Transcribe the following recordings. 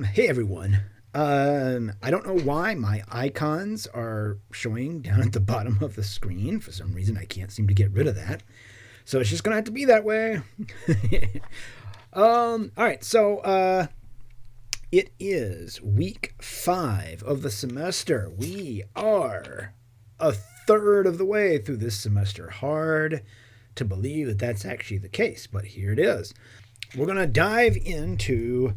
Hey everyone. I don't know why my icons are showing down at the bottom of the screen. For some reason, I can't seem to get rid of that. So it's just going to have to be that way. All right. So it is week 5 of the semester. We are a third of the way through this semester. Hard to believe that that's actually the case, but here it is. We're going to dive into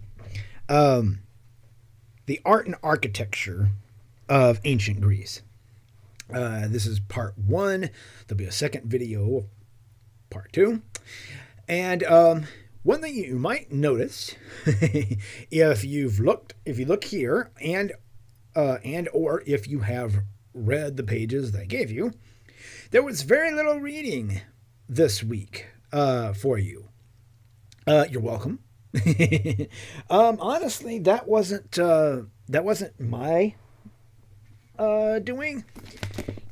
the art and architecture of ancient Greece. This is part 1. There'll be a second video, part 2. And one thing you might notice, if you look here, and or if you have read the pages that I gave you, there was very little reading this week for you. You're welcome. Honestly, that wasn't my doing.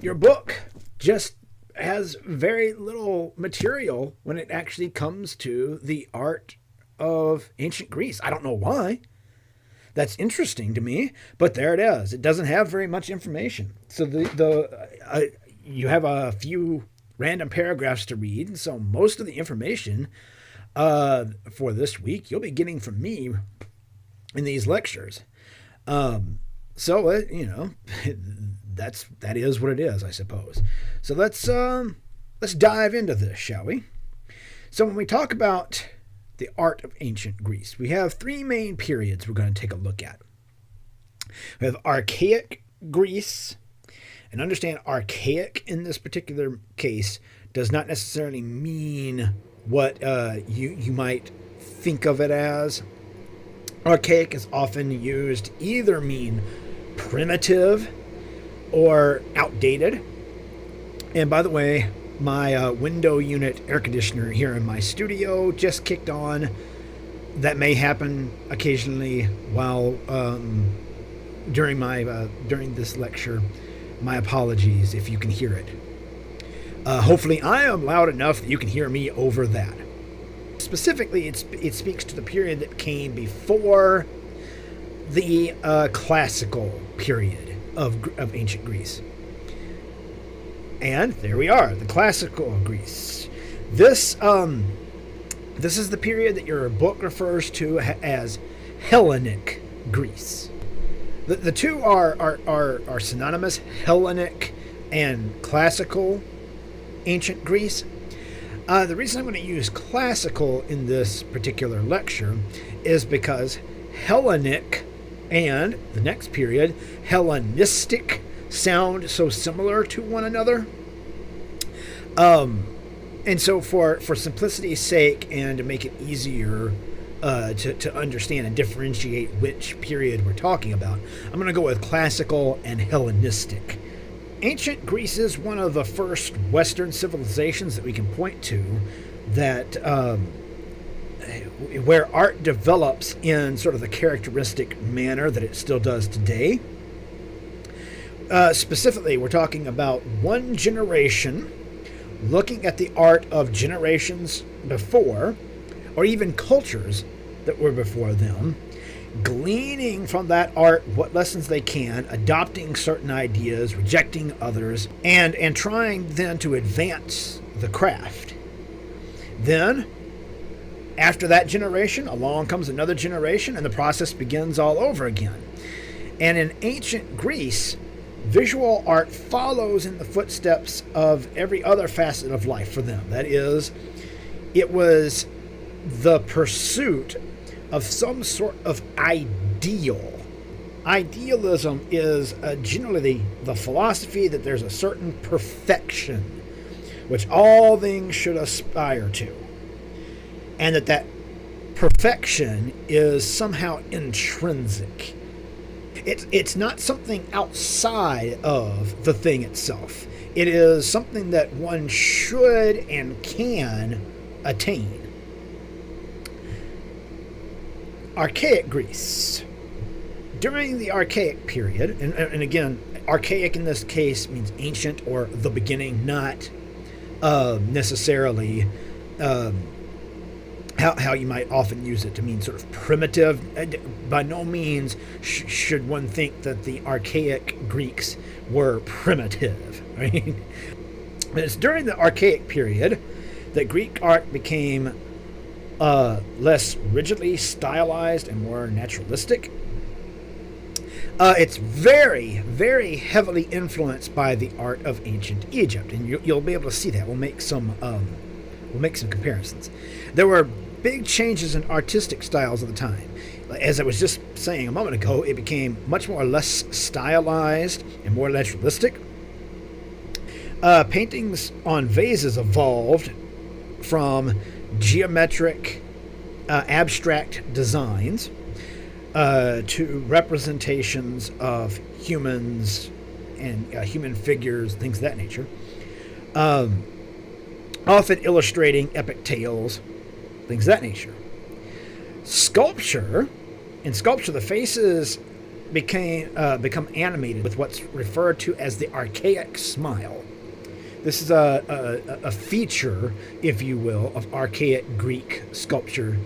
Your book just has very little material when it actually comes to the art of ancient Greece. I don't know why. That's interesting to me, but there it is. It doesn't have very much information. So you have a few random paragraphs to read, and so most of the information for this week you'll be getting from me in these lectures. So that is what it is, I suppose. So let's dive into this, shall we? So when we talk about the art of ancient Greece, we have 3 main periods we're going to take a look at. We have archaic Greece, and understand archaic in this particular case does not necessarily mean what you might think of it as. Archaic is often used to either mean primitive or outdated. And by the way, my window unit air conditioner here in my studio just kicked on. That may happen occasionally while during this lecture. My apologies if you can hear it. Hopefully I am loud enough that you can hear me over that. Specifically, it speaks to the period that came before the classical period of ancient Greece. And there we are, the classical Greece. This is the period that your book refers to as Hellenic Greece. The two are synonymous, Hellenic and classical ancient Greece. The reason I'm going to use classical in this particular lecture is because Hellenic and the next period, Hellenistic, sound so similar to one another. And so for simplicity's sake and to make it easier to understand and differentiate which period we're talking about, I'm going to go with classical and Hellenistic. Ancient Greece is one of the first Western civilizations that we can point to that where art develops in sort of the characteristic manner that it still does today. Specifically, we're talking about one generation looking at the art of generations before, or even cultures that were before them, gleaning from that art what lessons they can, adopting certain ideas, rejecting others, and trying then to advance the craft. Then, after that generation, along comes another generation, and the process begins all over again. And in ancient Greece, visual art follows in the footsteps of every other facet of life for them. That is, it was the pursuit of some sort of ideal. Idealism is generally the philosophy that there's a certain perfection which all things should aspire to, and that perfection is somehow intrinsic. It's not something outside of the thing itself. It is something that one should and can attain. Archaic Greece. During the archaic period, and again, archaic in this case means ancient or the beginning, not necessarily how you might often use it to mean sort of primitive. By no means should one think that the archaic Greeks were primitive. Right? It's during the archaic period that Greek art became less rigidly stylized and more naturalistic. It's very, very heavily influenced by the art of ancient Egypt, and you'll be able to see that. We'll make some comparisons. There were big changes in artistic styles at the time. As I was just saying a moment ago, it became much more or less stylized and more naturalistic. Paintings on vases evolved from geometric, abstract designs to representations of humans and human figures, things of that nature, often illustrating epic tales, things of that nature. In sculpture, the faces become animated with what's referred to as the archaic smile. This is a feature, if you will, of archaic Greek sculpture.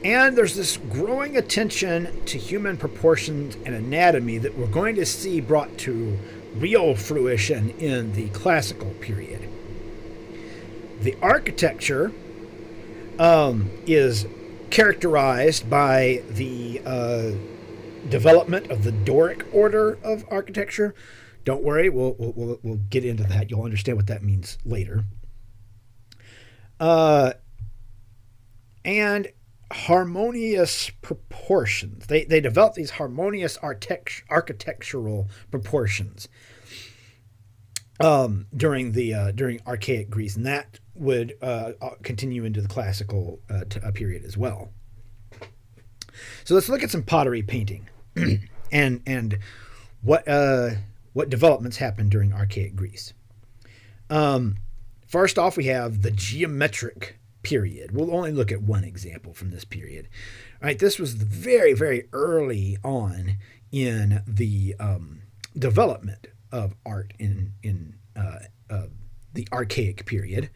And there's this growing attention to human proportions and anatomy that we're going to see brought to real fruition in the classical period. The architecture is characterized by the development of the Doric order of architecture. Don't worry, we'll get into that. You'll understand what that means later. And harmonious proportions. They developed these harmonious architectural proportions during archaic Greece, and that would continue into the classical period as well. So let's look at some pottery painting and what developments happened during archaic Greece. First off, we have the geometric period. We'll only look at one example from this period. All right, this was very, very early on in the development of art in the archaic period.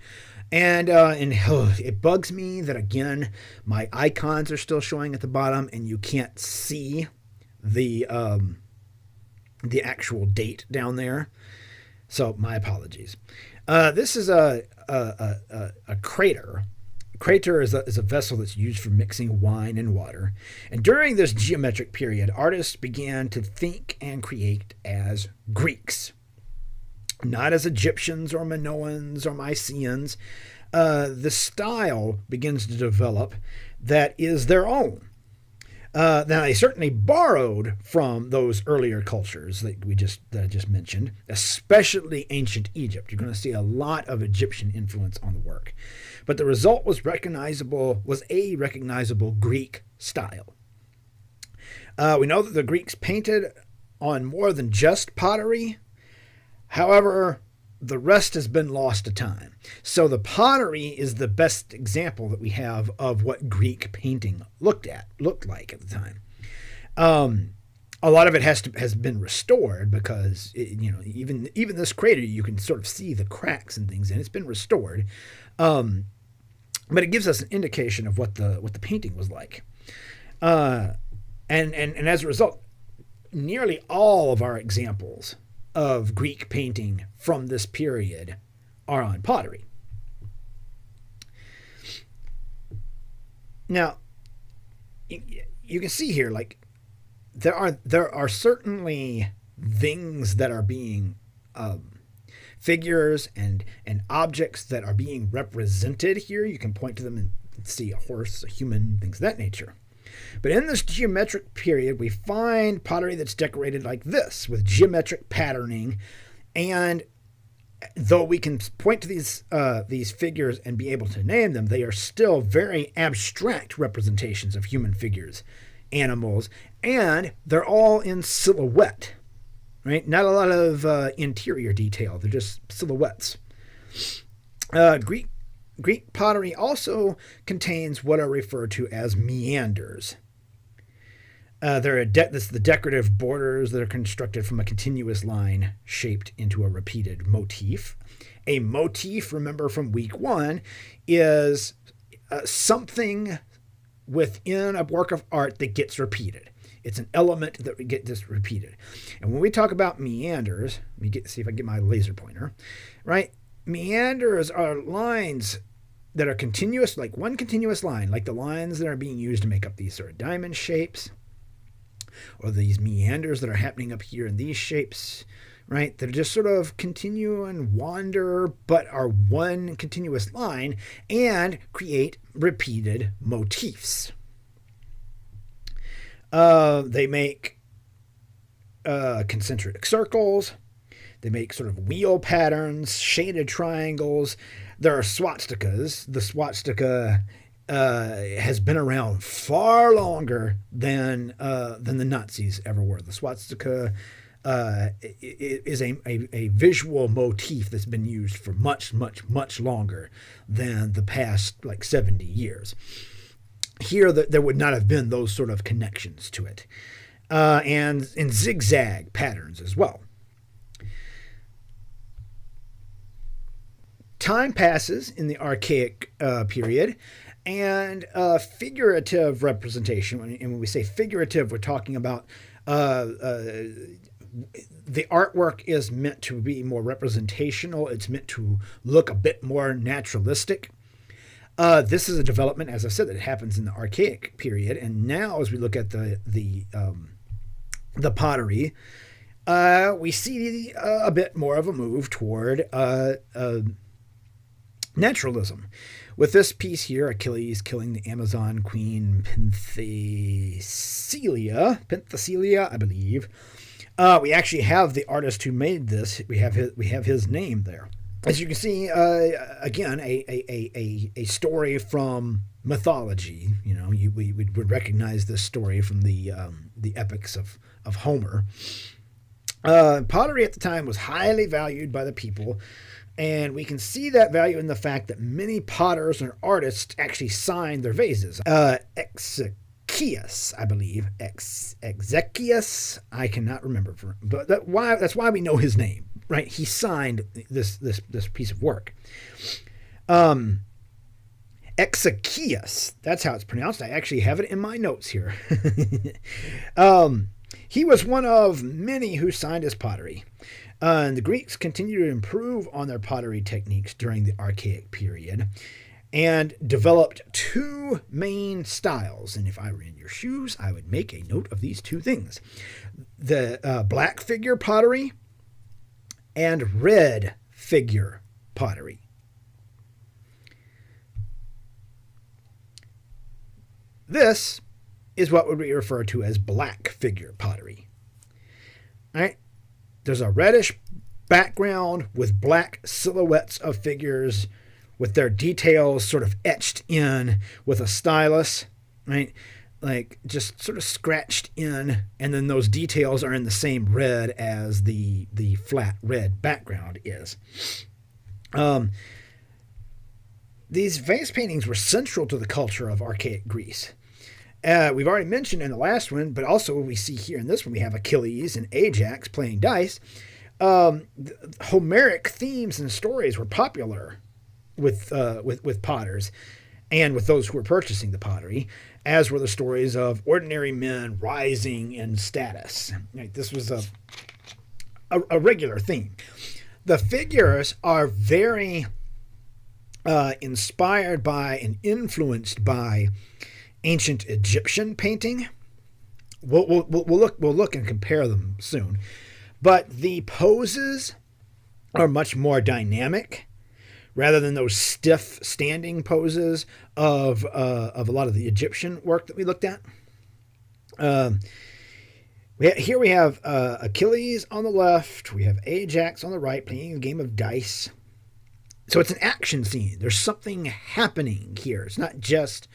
And it bugs me that, again, my icons are still showing at the bottom and you can't see the actual date down there. So my apologies. This is a crater. A crater is a vessel that's used for mixing wine and water. And during this geometric period, artists began to think and create as Greeks, not as Egyptians or Minoans or Mycenaeans. The style begins to develop that is their own. Now, they certainly borrowed from those earlier cultures that I just mentioned, especially ancient Egypt. You're going to see a lot of Egyptian influence on the work. But the result was a recognizable Greek style. We know that the Greeks painted on more than just pottery. However, the rest has been lost to time. So the pottery is the best example that we have of what Greek painting looked like at the time. A lot of it has been restored because even this crater, you can sort of see the cracks and things, and it's been restored. But it gives us an indication of what the painting was like. And as a result, nearly all of our examples of Greek painting from this period are on pottery. Now, you can see here, like, there are certainly things that are being figures and objects that are being represented here. You can point to them and see a horse, a human, things of that nature. But in this geometric period, we find pottery that's decorated like this, with geometric patterning. And though we can point to these figures and be able to name them, they are still very abstract representations of human figures, animals, and they're all in silhouette, right? Not a lot of interior detail. They're just silhouettes. Greek pottery also contains what are referred to as meanders. This is the decorative borders that are constructed from a continuous line shaped into a repeated motif. A motif, remember from week 1, is something within a work of art that gets repeated. It's an element that gets repeated. And when we talk about meanders, let me see if I get my laser pointer, right? Meanders are lines that are continuous, like one continuous line, like the lines that are being used to make up these sort of diamond shapes, or these meanders that are happening up here in these shapes, right? That just sort of continue and wander, but are one continuous line and create repeated motifs. They make concentric circles. They make sort of wheel patterns, shaded triangles. There are swastikas. The swastika has been around far longer than the Nazis ever were. The swastika is a visual motif that's been used for much, much, much longer than the past 70 years. Here, there would not have been those sort of connections to it. And in zigzag patterns as well. Time passes in the archaic period, and figurative representation, and when we say figurative, we're talking about the artwork is meant to be more representational. It's meant to look a bit more naturalistic. This is a development, as I said, that happens in the archaic period, and now as we look at the pottery, we see a bit more of a move toward naturalism. With this piece here, Achilles killing the Amazon queen Penthesilea, I believe. We actually have the artist who made this. We have his name there. As you can see, again, a story from mythology. You know, we would recognize this story from the epics of Homer. Pottery at the time was highly valued by the people, and we can see that value in the fact that many potters and artists actually signed their vases. Exechius, I believe. Exechius, I cannot remember, but that's why we know his name, right? He signed this piece of work. Exechius, that's how it's pronounced. I actually have it in my notes here. He was one of many who signed his pottery. And the Greeks continued to improve on their pottery techniques during the Archaic period and developed two main styles. And if I were in your shoes, I would make a note of these two things. The black figure pottery and red figure pottery. This is what would be referred to as black figure pottery. All right? There's a reddish background with black silhouettes of figures with their details sort of etched in with a stylus, right? Like just sort of scratched in, and then those details are in the same red as the flat red background is. These vase paintings were central to the culture of archaic Greece. We've already mentioned in the last one, but also we see here in this one, we have Achilles and Ajax playing dice. Homeric themes and stories were popular with potters and with those who were purchasing the pottery, as were the stories of ordinary men rising in status. Right, this was a regular theme. The figures are very inspired by and influenced by ancient Egyptian painting. We'll look and compare them soon, but the poses are much more dynamic rather than those stiff standing poses of a lot of the Egyptian work that we looked at. Here we have Achilles on the left. We have Ajax on the right playing a game of dice. So it's an action scene. There's something happening here. It's not just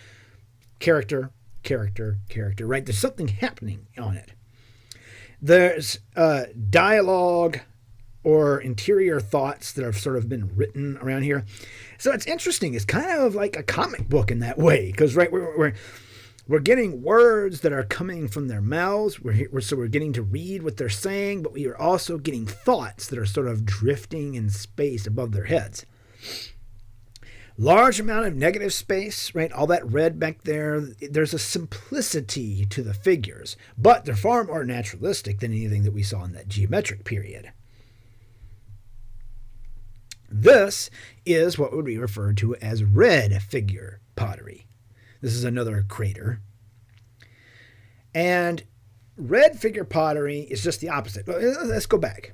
character, right? There's something happening on it. There's dialogue or interior thoughts that have sort of been written around here. So it's interesting. It's kind of like a comic book in that way, because right, we're getting words that are coming from their mouths. We're getting to read what they're saying, but we are also getting thoughts that are sort of drifting in space above their heads. Large amount of negative space, right? All that red back there. There's a simplicity to the figures, but they're far more naturalistic than anything that we saw in that geometric period. This is what would be referred to as red figure pottery. This is another crater. And red figure pottery is just the opposite. Let's go back.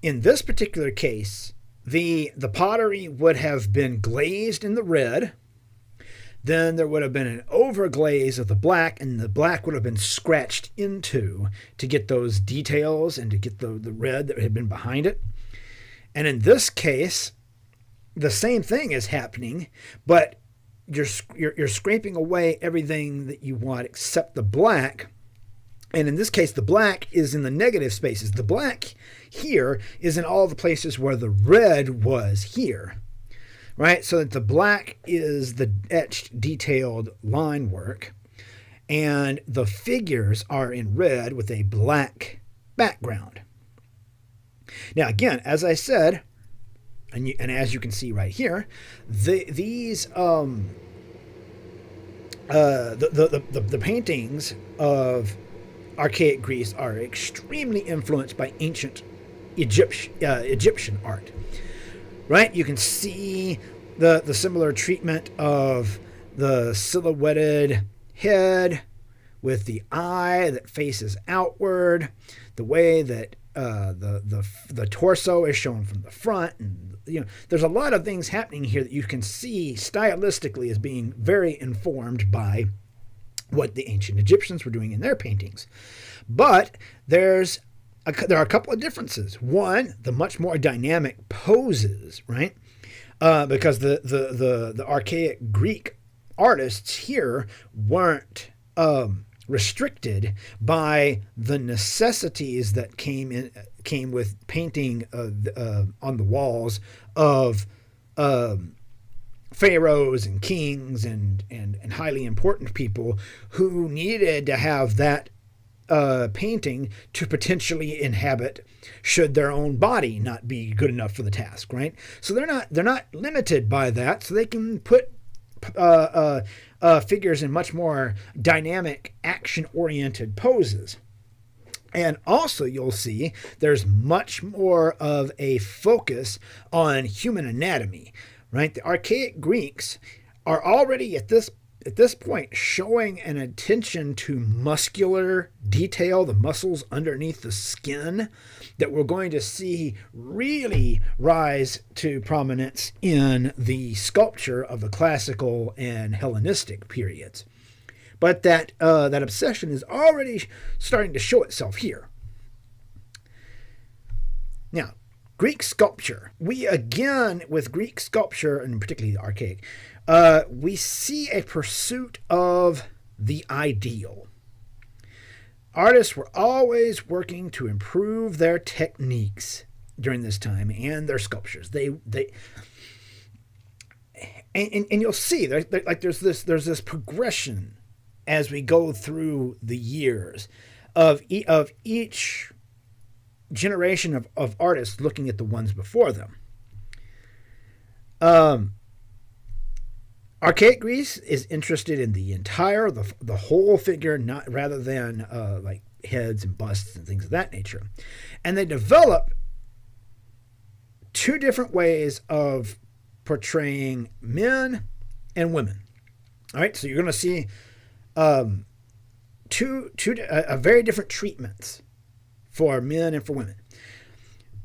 In this particular case, the pottery would have been glazed in the red. Then there would have been an overglaze of the black, and the black would have been scratched into to get those details and to get the red that had been behind it. And in this case, the same thing is happening, but you're scraping away everything that you want except the black. And in this case, the black is in the negative spaces. The black here is in all the places where the red was here, right? So that the black is the etched, detailed line work, and the figures are in red with a black background. Now, again, as I said, and as you can see right here, the paintings of archaic Greece are extremely influenced by ancient Egyptian art, right? You can see the similar treatment of the silhouetted head with the eye that faces outward, the way that the torso is shown from the front, and there's a lot of things happening here that you can see stylistically as being very informed by what the ancient Egyptians were doing in their paintings. But there are a couple of differences. One, the much more dynamic poses, right? Because the archaic Greek artists here weren't restricted by the necessities that came with painting on the walls of pharaohs and kings and highly important people who needed to have that painting to potentially inhabit should their own body not be good enough for the task, right? So they're not limited by that, so they can put figures in much more dynamic, action-oriented poses. And also you'll see there's much more of a focus on human anatomy, right? The archaic Greeks are already at this point showing an attention to muscular detail, the muscles underneath the skin, that we're going to see really rise to prominence in the sculpture of the classical and Hellenistic periods. But that obsession is already starting to show itself here. Now, Greek sculpture. With Greek sculpture, and particularly the archaic, we see a pursuit of the ideal. Artists were always working to improve their techniques during this time and their sculptures. And you'll see there's this progression as we go through the years of each generation of artists looking at the ones before them. Archaic Greece is interested in the entire, the whole figure, not rather than like heads and busts and things of that nature. And they develop two different ways of portraying men and women. All right, so you're going to see two very different treatments for men and for women.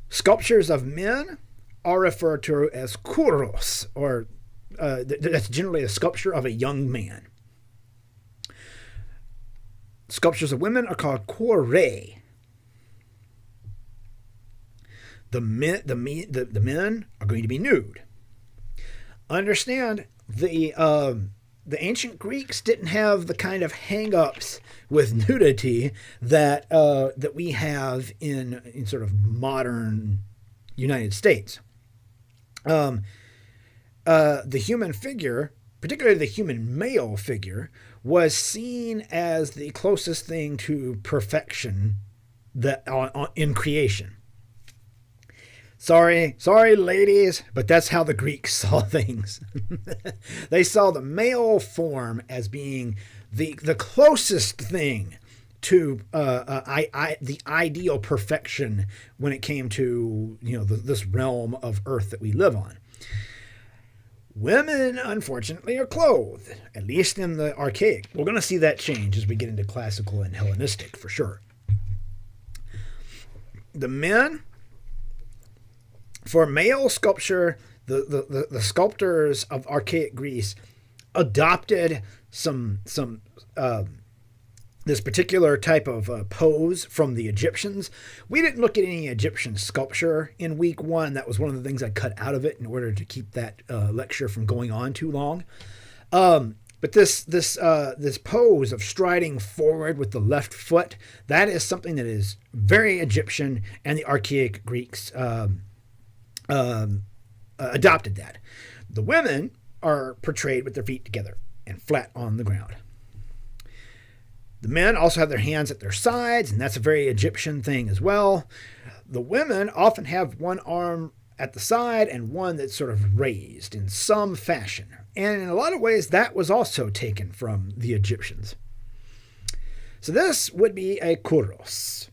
Sculptures of men are referred to as kouros, or that's generally a sculpture of a young man. Sculptures of women are called kourei. The men are going to be nude. Understand, the ancient Greeks didn't have the kind of hang-ups with nudity that we have in sort of modern United States. The human figure, particularly the human male figure, was seen as the closest thing to perfection in creation. Sorry, ladies, but that's how the Greeks saw things. They saw the male form as being the closest thing to the ideal perfection when it came to this realm of Earth that we live on. Women, unfortunately, are clothed, at least in the archaic. We're going to see that change as we get into classical and Hellenistic, for sure. The men, for male sculpture, the sculptors of archaic Greece adopted this particular type of pose from the Egyptians. We didn't look at any Egyptian sculpture in week 1. That was one of the things I cut out of it in order to keep that lecture from going on too long. But this pose of striding forward with the left foot, that is something that is very Egyptian, and the archaic Greeks adopted that. The women are portrayed with their feet together and flat on the ground. The men also have their hands at their sides, and that's a very Egyptian thing as well. The women often have one arm at the side and one that's sort of raised in some fashion. And in a lot of ways, that was also taken from the Egyptians. So this would be a kouros.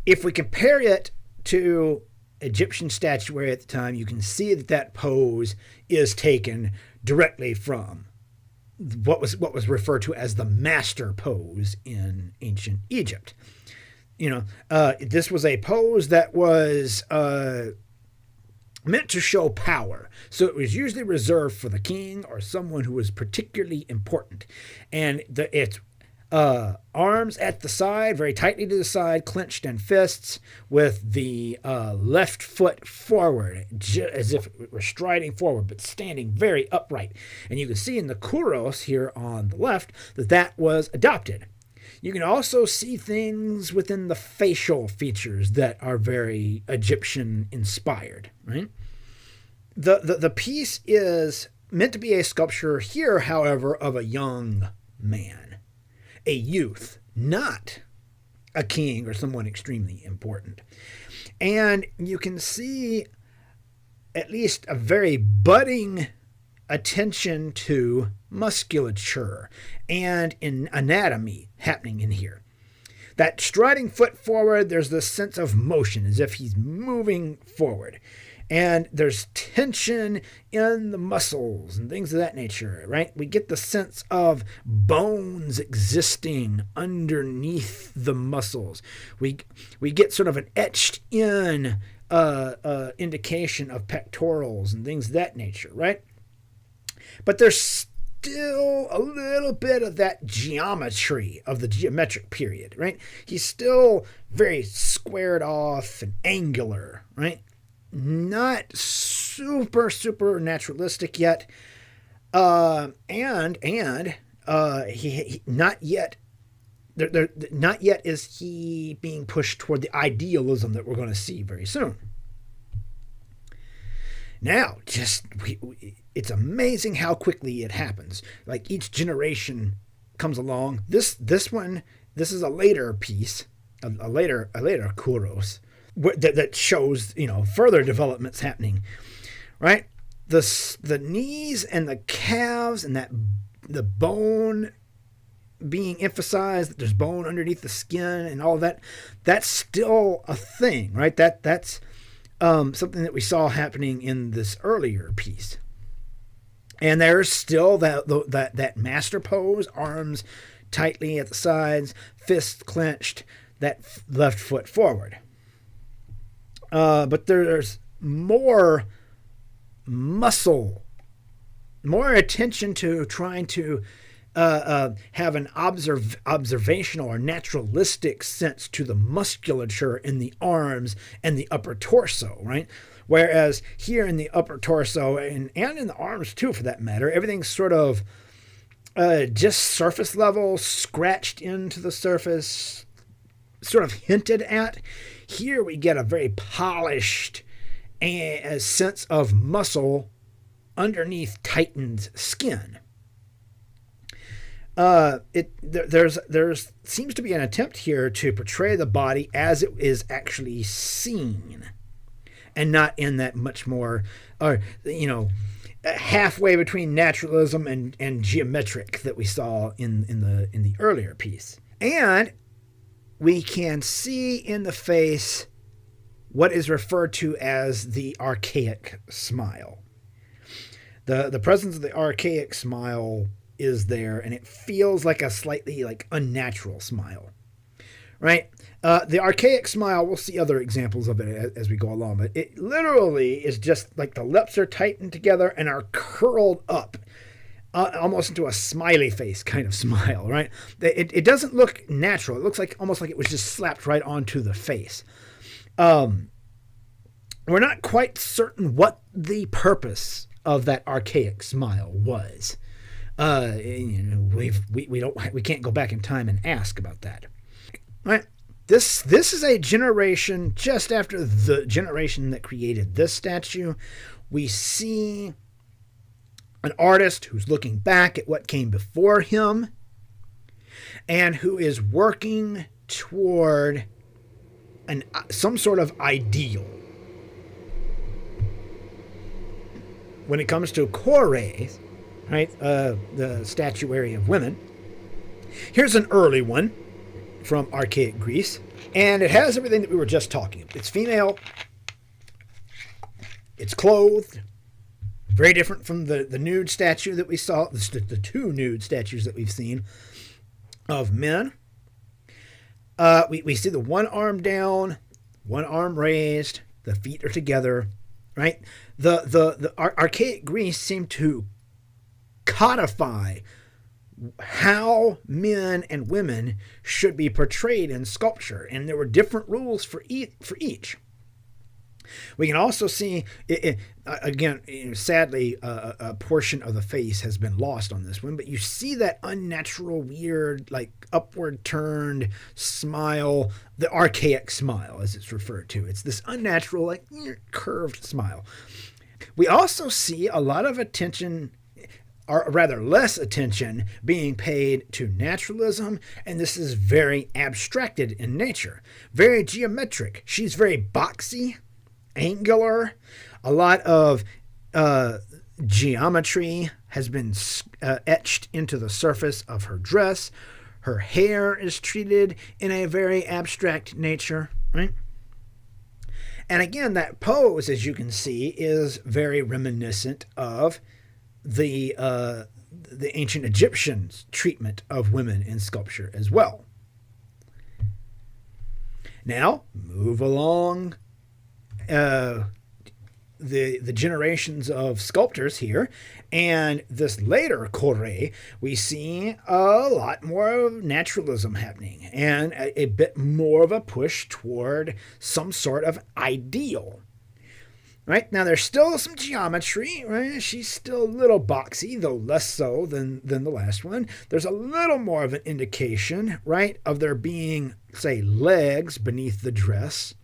If we compare it to Egyptian statuary at the time, you can see that pose is taken directly from what was referred to as the master pose in ancient Egypt. This was a pose that was meant to show power. So it was usually reserved for the king or someone who was particularly important. And it's arms at the side, very tightly to the side, clenched in fists, with the left foot forward, as if it were striding forward, but standing very upright. And you can see in the kouros here on the left that was adopted. You can also see things within the facial features that are very Egyptian inspired, right? The piece is meant to be a sculpture here, however, of a young man, a youth, not a king or someone extremely important. And you can see at least a very budding attention to musculature and in anatomy happening in here. That striding foot forward, there's this sense of motion as if he's moving forward. And there's tension in the muscles and things of that nature, right? We get the sense of bones existing underneath the muscles. We get sort of an etched in indication of pectorals and things of that nature, right? But there's still a little bit of that geometry of the geometric period, right? He's still very squared off and angular, right? Not super naturalistic yet, and he not yet is he being pushed toward the idealism that we're going to see very soon. Now, it's amazing how quickly it happens. Like each generation comes along. This is a later piece, a later kouros. That shows further developments happening, right? The knees and the calves and the bone being emphasized, that there's bone underneath the skin and all of that. That's still a thing, right? That's something that we saw happening in this earlier piece. And there's still that master pose, arms tightly at the sides, fists clenched, that left foot forward. But there's more muscle, more attention to trying to have an observational or naturalistic sense to the musculature in the arms and the upper torso, right? Whereas here in the upper torso and in the arms too, for that matter, everything's sort of just surface level, scratched into the surface, sort of hinted at. Here we get a very polished sense of muscle underneath tightened skin. There's seems to be an attempt here to portray the body as it is actually seen, and not in that much more, or halfway between naturalism and geometric that we saw in the earlier piece. And we can see in the face what is referred to as the archaic smile. The presence of the archaic smile is there, and it feels like a slightly like unnatural smile, right? The archaic smile, we'll see other examples of it as we go along, but it literally is just like the lips are tightened together and are curled up, almost into a smiley face kind of smile, right? It doesn't look natural. It looks like almost like it was just slapped right onto the face. We're not quite certain what the purpose of that archaic smile was. We can't go back in time and ask about that. Right? This is a generation just after the generation that created this statue. We see an artist who's looking back at what came before him and who is working toward some sort of ideal. When it comes to kores, right, the statuary of women, here's an early one from archaic Greece, and it has everything that we were just talking about. It's female, it's clothed, very different from the nude statue that we saw, the two nude statues that we've seen of men. We see the one arm down, one arm raised, the feet are together, right? The archaic Greece seemed to codify how men and women should be portrayed in sculpture, and there were different rules for each. We can also see, again, sadly, a portion of the face has been lost on this one, but you see that unnatural, weird, like upward turned smile, the archaic smile, as it's referred to. It's this unnatural, like curved smile. We also see a lot of attention, or rather less attention, being paid to naturalism, and this is very abstracted in nature, very geometric. She's very boxy, angular. A lot of geometry has been etched into the surface of her dress. Her hair is treated in a very abstract nature, right? And again, that pose, as you can see, is very reminiscent of the ancient Egyptians' treatment of women in sculpture as well. Now, move along the generations of sculptors here, and this later kore, we see a lot more of naturalism happening and a bit more of a push toward some sort of ideal. Right? Now, there's still some geometry, right? She's still a little boxy, though less so than the last one. There's a little more of an indication, right, of there being, say, legs beneath the dress.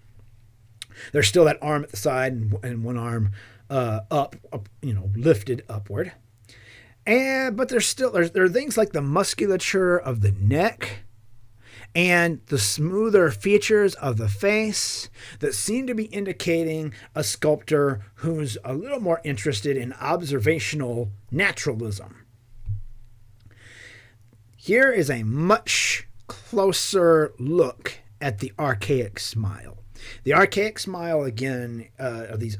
There's still that arm at the side and one arm up, lifted upward. But there are things like the musculature of the neck and the smoother features of the face that seem to be indicating a sculptor who's a little more interested in observational naturalism. Here is a much closer look at the archaic smile. The archaic smile, again, are these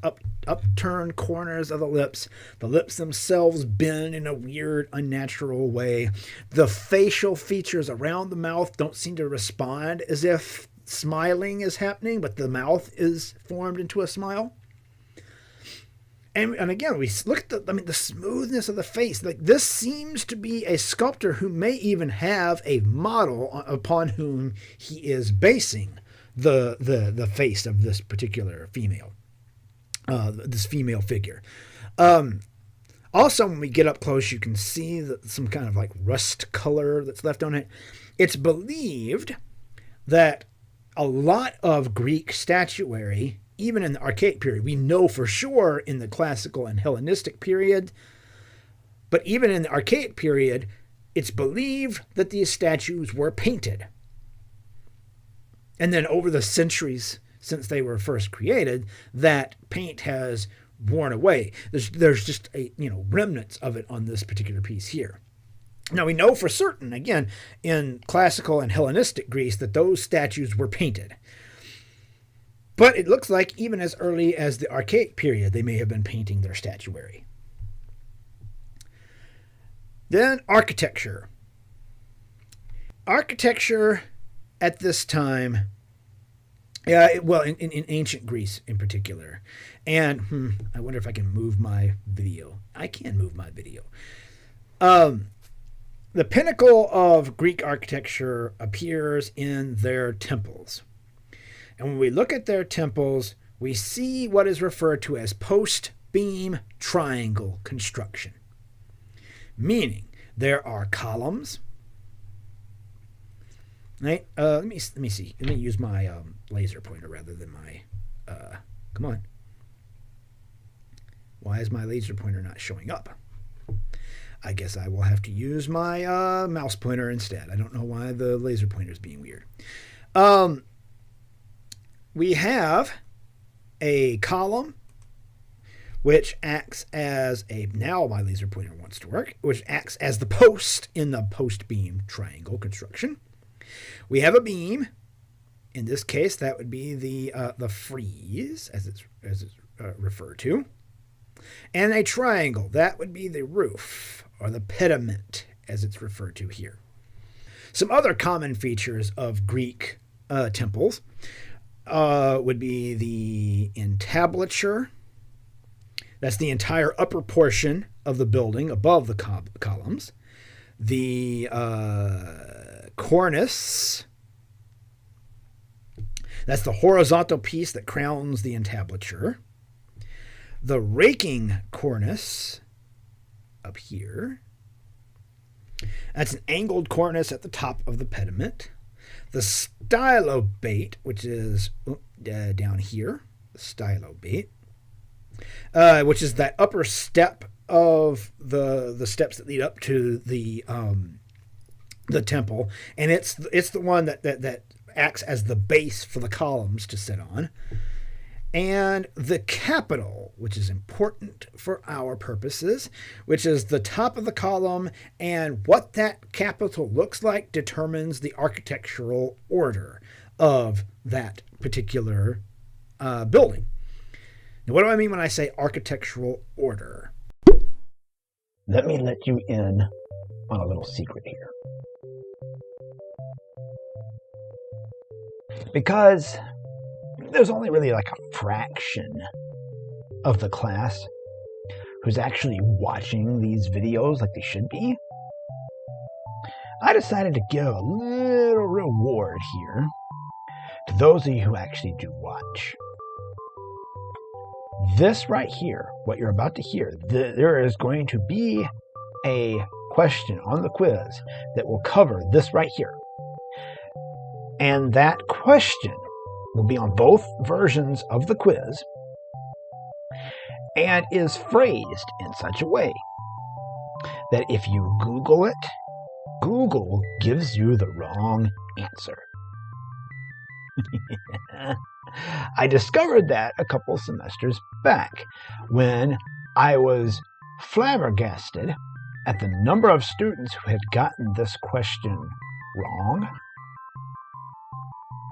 upturned corners of the lips themselves bend in a weird, unnatural way. The facial features around the mouth don't seem to respond as if smiling is happening, but the mouth is formed into a smile. And again, we look at the smoothness of the face. Like, this seems to be a sculptor who may even have a model upon whom he is basing the face of this particular female, this female figure. Also, when we get up close, you can see some kind of like rust color that's left on it. It's believed that a lot of Greek statuary, even in the archaic period, we know for sure in the classical and Hellenistic period, but even in the archaic period, it's believed that these statues were painted. And then over the centuries since they were first created, that paint has worn away. There's just remnants of it on this particular piece here. Now we know for certain, again, in classical and Hellenistic Greece, that those statues were painted. But it looks like even as early as the Archaic period, they may have been painting their statuary. Then architecture. Architecture at this time, in ancient Greece in particular. And I wonder if I can move my video. I can move my video. The pinnacle of Greek architecture appears in their temples. And when we look at their temples, we see what is referred to as post-beam triangle construction. Meaning, there are columns. Right? Let me see. Let me use my laser pointer rather than my... come on. Why is my laser pointer not showing up? I guess I will have to use my mouse pointer instead. I don't know why the laser pointer is being weird. We have a column which acts as now my laser pointer wants to work, which acts as the post in the post-beam triangle construction. We have a beam. In this case, that would be the frieze, as it's referred to. And a triangle, that would be the roof, or the pediment, as it's referred to here. Some other common features of Greek temples would be the entablature. That's the entire upper portion of the building above the columns. The cornice. That's the horizontal piece that crowns the entablature. The raking cornice up here. That's an angled cornice at the top of the pediment. The stylobate, which is down here, the stylobate, which is that upper step of the steps that lead up to the temple, and it's the one that acts as the base for the columns to sit on. And the capital, which is important for our purposes, which is the top of the column, and what that capital looks like determines the architectural order of that particular building. Now, what do I mean when I say architectural order? Let me let you in on a little secret here. Because there's only really like a fraction of the class who's actually watching these videos like they should be, I decided to give a little reward here to those of you who actually do watch. This right here, what you're about to hear, there is going to be a question on the quiz that will cover this right here. And that question will be on both versions of the quiz and is phrased in such a way that if you Google it, Google gives you the wrong answer. I discovered that a couple semesters back when I was flabbergasted at the number of students who had gotten this question wrong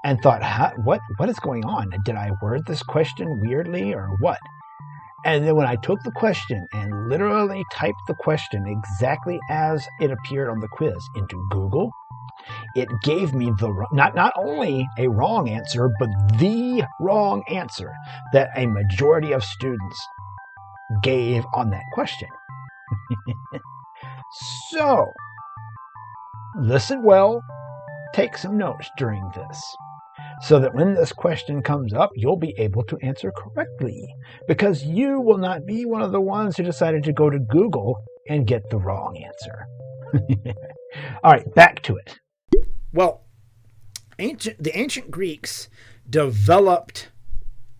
and thought, what is going on? Did I word this question weirdly or what? And then when I took the question and literally typed the question exactly as it appeared on the quiz into Google, it gave me not only a wrong answer, but the wrong answer that a majority of students gave on that question. So, listen well, take some notes during this, so that when this question comes up, you'll be able to answer correctly, because you will not be one of the ones who decided to go to Google and get the wrong answer. All right, back to it. Well, the ancient Greeks developed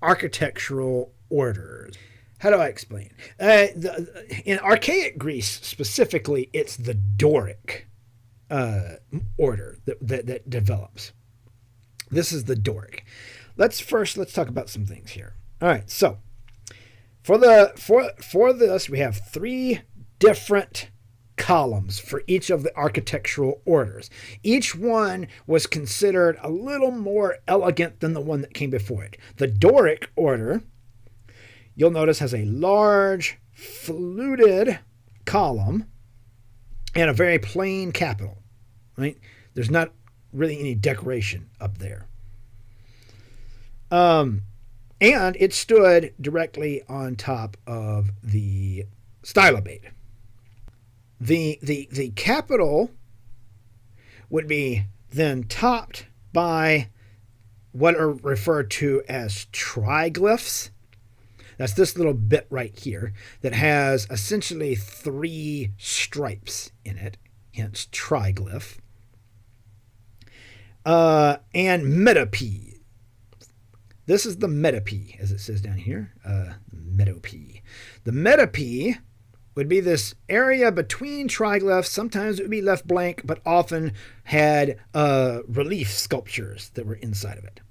architectural orders. how do I explain? In archaic Greece specifically, it's the Doric order that develops. This is the Doric. Let's talk about some things here. All right, so for this we have three different columns for each of the architectural orders. Each one was considered a little more elegant than the one that came before it. The Doric order, you'll notice, has a large fluted column and a very plain capital, right? There's not really any decoration up there. And it stood directly on top of the stylobate. The capital would be then topped by what are referred to as triglyphs. That's this little bit right here that has essentially three stripes in it, hence triglyph. And metope. This is the metope, as it says down here. Metope. The metope would be this area between triglyphs. Sometimes it would be left blank, but often had relief sculptures that were inside of it.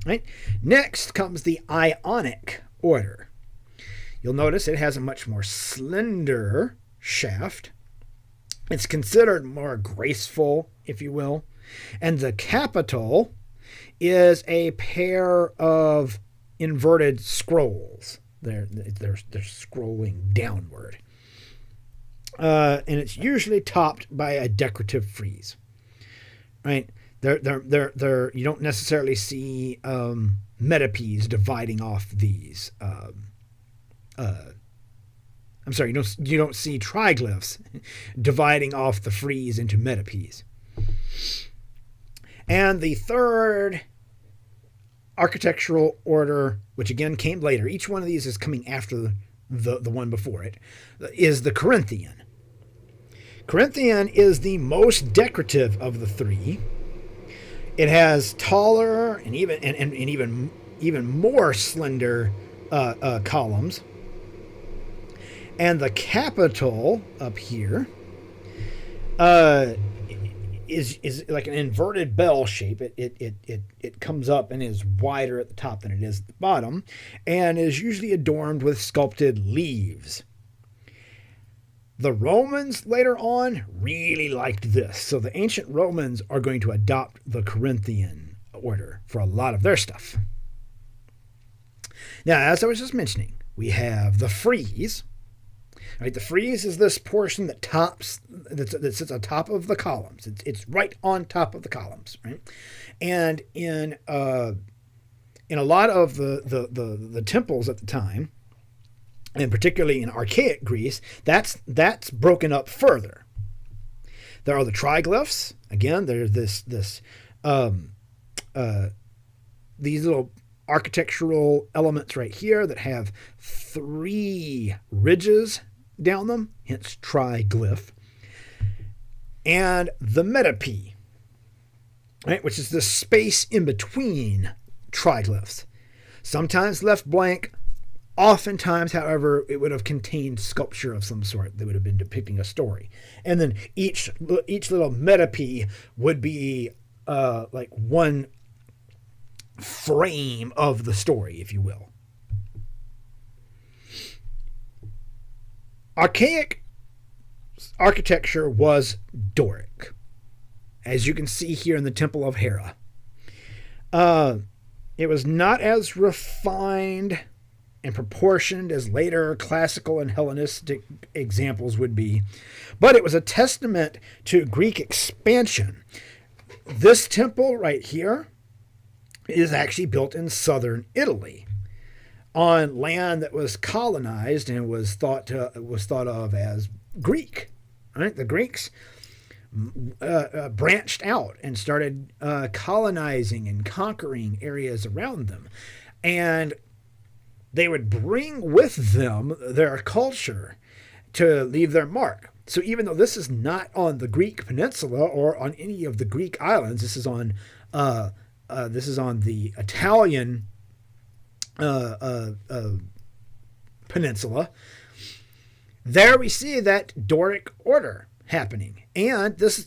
Right? Next comes the Ionic order. You'll notice it has a much more slender shaft. It's considered more graceful, if you will. And the capital is a pair of inverted scrolls. They're scrolling downward. And it's usually topped by a decorative frieze. Right? You don't necessarily see metopes dividing off these. I'm sorry, you don't see triglyphs dividing off the frieze into metopes. And the third architectural order, which again came later, each one of these is coming after the one before it, is the Corinthian. Corinthian is the most decorative of the three. It has taller and even more slender columns. And the capital up here is like an inverted bell shape. It comes up and is wider at the top than it is at the bottom, and is usually adorned with sculpted leaves. The Romans later on really liked this, so the ancient Romans are going to adopt the Corinthian order for a lot of their stuff. Now, as I was just mentioning, we have the frieze. Right, the frieze is this portion that sits on top of the columns. It's right on top of the columns, right? And in a lot of the temples at the time, and particularly in archaic Greece, that's broken up further. There are the triglyphs. Again, there's these little architectural elements right here that have three ridges down them, hence triglyph. And the metope, right, which is the space in between triglyphs. Sometimes left blank. Oftentimes, however, it would have contained sculpture of some sort that would have been depicting a story. And then each little metope would be like one frame of the story, if you will. Archaic architecture was Doric, as you can see here in the Temple of Hera. It was not as refined and proportioned as later classical and Hellenistic examples would be, but it was a testament to Greek expansion. This temple right here is actually built in southern Italy, on land that was colonized and was thought of as Greek. Right? The Greeks branched out and started colonizing and conquering areas around them, and they would bring with them their culture to leave their mark. So even though this is not on the Greek peninsula or on any of the Greek islands, this is on the Italian peninsula, there we see that Doric order happening. And this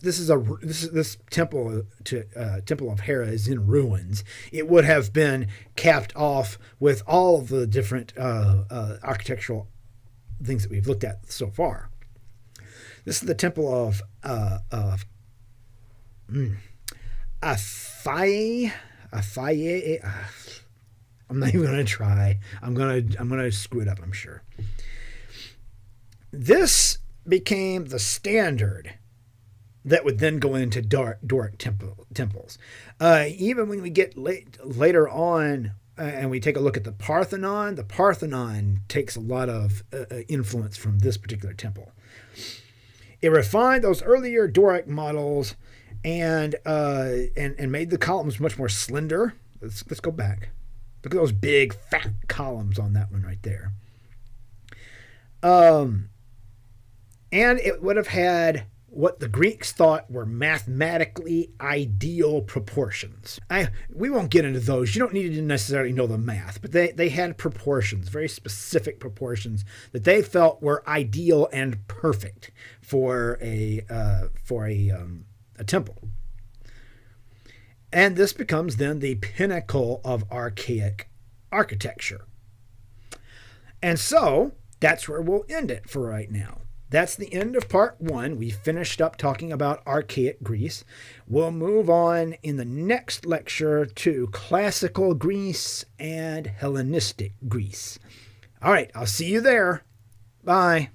temple temple of Hera is in ruins. It would have been capped off with all of the different architectural things that we've looked at so far. This is the temple of Aphae. I'm not even going to try. I'm going to screw it up, I'm sure. This became the standard that would then go into Doric temples. Even when we get later on and we take a look at the Parthenon takes a lot of influence from this particular temple. It refined those earlier Doric models and made the columns much more slender. Let's go back. Look at those big fat columns on that one right there. And it would have had what the Greeks thought were mathematically ideal proportions. We won't get into those. You don't need to necessarily know the math, but they had proportions, very specific proportions that they felt were ideal and perfect for a temple. And this becomes then the pinnacle of archaic architecture. And so that's where we'll end it for right now. That's the end of part 1. We finished up talking about archaic Greece. We'll move on in the next lecture to classical Greece and Hellenistic Greece. All right, I'll see you there. Bye.